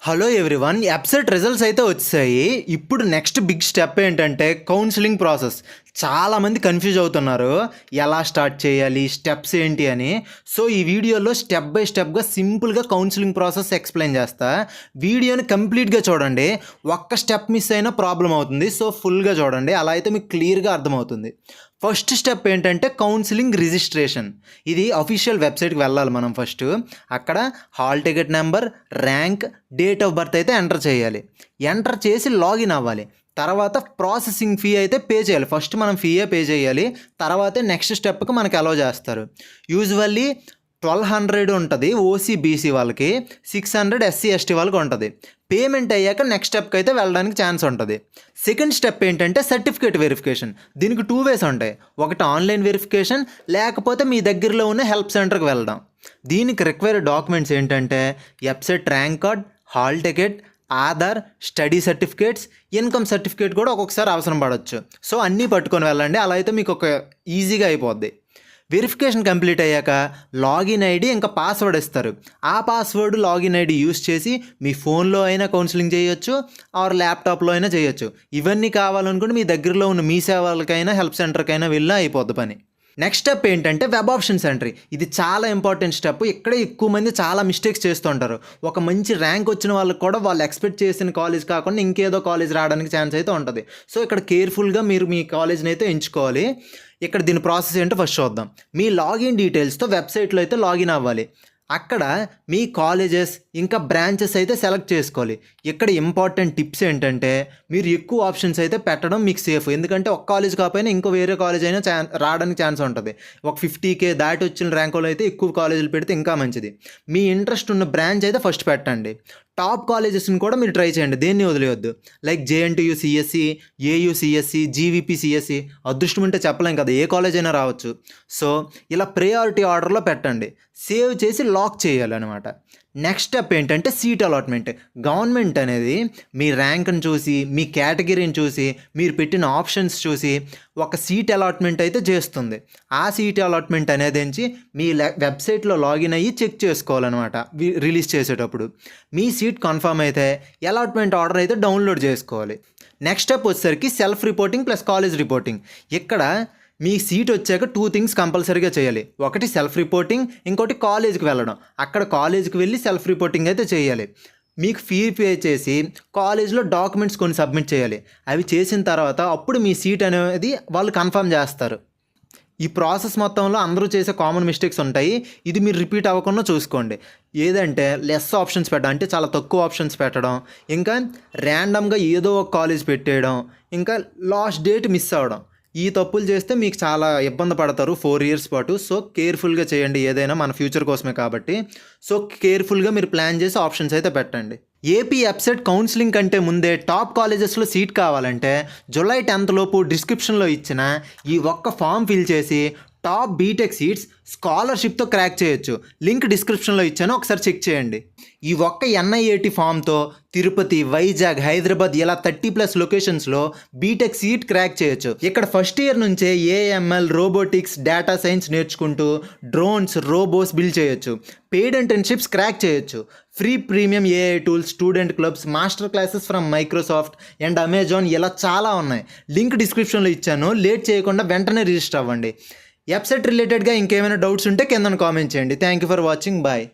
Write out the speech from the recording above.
Hello everyone, ఎబ్సెట్ results అయితే వచ్చాయి. ఇప్పుడు నెక్స్ట్ బిగ్ స్టెప్ ఏంటంటే కౌన్సిలింగ్ ప్రాసెస్. చాలామంది కన్ఫ్యూజ్ అవుతున్నారు, ఎలా స్టార్ట్ చేయాలి, స్టెప్స్ ఏంటి అని. సో ఈ వీడియోలో స్టెప్ బై స్టెప్గా సింపుల్గా కౌన్సిలింగ్ ప్రాసెస్ ఎక్స్ప్లెయిన్ చేస్తా. వీడియోని కంప్లీట్గా చూడండి, ఒక్క స్టెప్ మిస్ అయినా ప్రాబ్లం అవుతుంది. సో ఫుల్గా చూడండి, అలా అయితే మీకు క్లియర్గా అర్థమవుతుంది. ఫస్ట్ స్టెప్ ఏంటంటే కౌన్సిలింగ్ రిజిస్ట్రేషన్. ఇది అఫీషియల్ వెబ్సైట్కి వెళ్ళాలి మనం. ఫస్ట్ అక్కడ hall ticket number, rank, date of birth అయితే ఎంటర్ చేయాలి. ఎంటర్ చేసి లాగిన్ అవ్వాలి. తర్వాత ప్రాసెసింగ్ ఫీ అయితే పే చేయాలి. ఫస్ట్ మనం ఫీయే పే చేయాలి, తర్వాతే నెక్స్ట్ స్టెప్కి మనకి అలౌ చేస్తారు. యూజువల్లీ 1200 ఉంటుంది ఓసీ బీసీ వాళ్ళకి, 600 ఎస్సీ ఎస్టీ వాళ్ళకి ఉంటుంది. పేమెంట్ అయ్యాక నెక్స్ట్ స్టెప్కి అయితే వెళ్ళడానికి ఛాన్స్ ఉంటుంది. సెకండ్ స్టెప్ ఏంటంటే సర్టిఫికేట్ వెరిఫికేషన్. దీనికి 2 వేస్ ఉంటాయి. ఒకటి ఆన్లైన్ వెరిఫికేషన్, లేకపోతే మీ దగ్గరలో ఉన్న హెల్ప్ సెంటర్కి వెళ్ళడం. దీనికి రిక్వైర్డ్ డాక్యుమెంట్స్ ఏంటంటే ఎబ్సెట్ rank card, hall ticket, Aadhaar, study certificates, income certificate కూడా ఒక్కొక్కసారి అవసరం పడవచ్చు. సో అన్నీ పట్టుకొని వెళ్ళండి, అలా అయితే మీకు ఒక ఈజీగా అయిపోద్ది. వెరిఫికేషన్ కంప్లీట్ అయ్యాక లాగిన్ ఐడి ఇంకా పాస్వర్డ్ ఇస్తారు. ఆ పాస్వర్డ్ లాగిన్ ఐడి యూస్ చేసి మీ ఫోన్లో అయినా కౌన్సిలింగ్ చేయొచ్చు, ఆర్ ల్యాప్టాప్లో అయినా చేయొచ్చు. ఇవన్నీ కావాలనుకుంటే మీ దగ్గరలో ఉన్న మీ సేవలకైనా హెల్ప్ సెంటర్కైనా వెళ్ళినా అయిపోద్ది పని. నెక్స్ట్ స్టెప్ ఏంటంటే వెబ్ ఆప్షన్స్ ఎంట్రీ. ఇది చాలా ఇంపార్టెంట్ స్టెప్. ఇక్కడే ఎక్కువ మంది చాలా మిస్టేక్స్ చేస్తుంటారు. ఒక మంచి ర్యాంక్ వచ్చిన వాళ్ళకి కూడా వాళ్ళు ఎక్స్పెక్ట్ చేసిన కాలేజ్ కాకుండా ఇంకేదో కాలేజ్ రావడానికి ఛాన్స్ అయితే ఉంటుంది. సో ఇక్కడ కేర్ఫుల్గా మీరు మీ కాలేజ్ని అయితే ఎంచుకోవాలి. ఇక్కడ దీని ప్రాసెస్ ఏంటో ఫస్ట్ చూద్దాం. మీ లాగిన్ డీటెయిల్స్తో వెబ్సైట్లో అయితే లాగిన్ అవ్వాలి. అక్కడ మీ కాలేజెస్ ఇంకా బ్రాంచెస్ అయితే సెలెక్ట్ చేసుకోవాలి. ఇక్కడ ఇంపార్టెంట్ టిప్స్ ఏంటంటే మీరు ఎక్కువ ఆప్షన్స్ అయితే పెట్టడం మీకు సేఫ్. ఎందుకంటే ఒక కాలేజ్ కాకపోయినా ఇంకో వేరే కాలేజ్ అయినా రావడానికి ఛాన్స్ ఉంటుంది. ఒక 50K దాటి వచ్చిన ర్యాంకులో అయితే ఎక్కువ కాలేజీలు పెడితే ఇంకా మంచిది. మీ ఇంట్రెస్ట్ ఉన్న బ్రాంచ్ అయితే ఫస్ట్ పెట్టండి. టాప్ కాలేజెస్ని కూడా మీరు ట్రై చేయండి, దేన్ని వదిలేయొద్దు. Like JNTU CSE, AU CSE, GVP CSE. అదృష్టం ఉంటే చెప్పలేం కదా, ఏ కాలేజ్ అయినా రావచ్చు. సో ఇలా ప్రయారిటీ ఆర్డర్లో పెట్టండి. సేవ్ చేసి లాక్ చేయాలన్నమాట. నెక్స్ట్ స్టెప్ ఏంటంటే సీట్ అలాట్మెంట్. గవర్నమెంట్ అనేది మీ ర్యాంక్ని చూసి, మీ కేటగిరీని చూసి, మీరు పెట్టిన ఆప్షన్స్ చూసి ఒక సీట్ అలాట్మెంట్ అయితే చేస్తుంది. ఆ సీట్ అలాట్మెంట్ అనేది మీ వెబ్సైట్లో లాగిన్ అయ్యి చెక్ చేసుకోవాలన్నమాట. రిలీజ్ చేసేటప్పుడు మీ సీట్ కన్ఫర్మ్ అయితే అలాట్మెంట్ ఆర్డర్ అయితే డౌన్లోడ్ చేసుకోవాలి. నెక్స్ట్ స్టెప్ వచ్చేసరికి self reporting plus college reporting. ఇక్కడ మీ సీట్ వచ్చాక 2 థింగ్స్ కంపల్సరీగా చేయాలి. ఒకటి సెల్ఫ్ రిపోర్టింగ్, ఇంకోటి కాలేజ్కి వెళ్ళడం. అక్కడ కాలేజ్కి వెళ్ళి సెల్ఫ్ రిపోర్టింగ్ అయితే చేయాలి. మీకు ఫీ పే చేసి కాలేజ్లో డాక్యుమెంట్స్ కొన్ని సబ్మిట్ చేయాలి. అవి చేసిన తర్వాత అప్పుడు మీ సీట్ అనేది వాళ్ళు కన్ఫర్మ్ చేస్తారు. ఈ ప్రాసెస్ మొత్తంలో అందరూ చేసే కామన్ మిస్టేక్స్ ఉంటాయి. ఇది మీరు రిపీట్ అవ్వకుండా చూసుకోండి. ఏదంటే లెస్ ఆప్షన్స్ పెట్టడం, అంటే చాలా తక్కువ ఆప్షన్స్ పెట్టడం, ఇంకా ర్యాండమ్గా ఏదో ఒక కాలేజ్ పెట్టేయడం, ఇంకా లాస్ట్ డేట్ మిస్ అవ్వడం. ఈ తప్పులు చేస్తే మీకు చాలా ఇబ్బంది పడతారు 4 years పాటు. సో కేర్ఫుల్గా చేయండి, ఏదైనా మన ఫ్యూచర్ కోసమే కాబట్టి. సో కేర్ఫుల్గా మీరు ప్లాన్ చేసి ఆప్షన్స్ అయితే పెట్టండి. ఏపీ ఎబ్సెట్ కౌన్సిలింగ్ కంటే ముందే టాప్ కాలేజెస్లో సీట్ కావాలంటే జూలై 10th లోపు డిస్క్రిప్షన్లో ఇచ్చిన ఈ ఒక్క ఫామ్ ఫిల్ చేసి టాప్ బీటెక్ సీట్స్ స్కాలర్షిప్తో క్రాక్ చేయొచ్చు. లింక్ డిస్క్రిప్షన్లో ఇచ్చాను, ఒకసారి చెక్ చేయండి. ఈ ఒక్క NIAT ఫామ్తో తిరుపతి, వైజాగ్, హైదరాబాద్ ఇలా 30+ లొకేషన్స్లో బీటెక్ సీట్ క్రాక్ చేయొచ్చు. ఇక్కడ ఫస్ట్ ఇయర్ నుంచే AML, రోబోటిక్స్, డేటా సైన్స్ నేర్చుకుంటూ డ్రోన్స్, రోబోస్ బిల్డ్ చేయొచ్చు. పెయిడ్ ఇంటర్న్షిప్స్ క్రాక్ చేయొచ్చు. Free premium AI tools, student clubs, master classes from Microsoft and Amazon ఇలా చాలా ఉన్నాయి. లింక్ డిస్క్రిప్షన్లో ఇచ్చాను, లేట్ చేయకుండా వెంటనే రిజిస్టర్ అవ్వండి. ఎబ్సెట్ రిలేటెడ్గా ఇంకేమైనా డౌట్స్ ఉంటే కింద కామెంట్ చేయండి. Thank you for watching. Bye.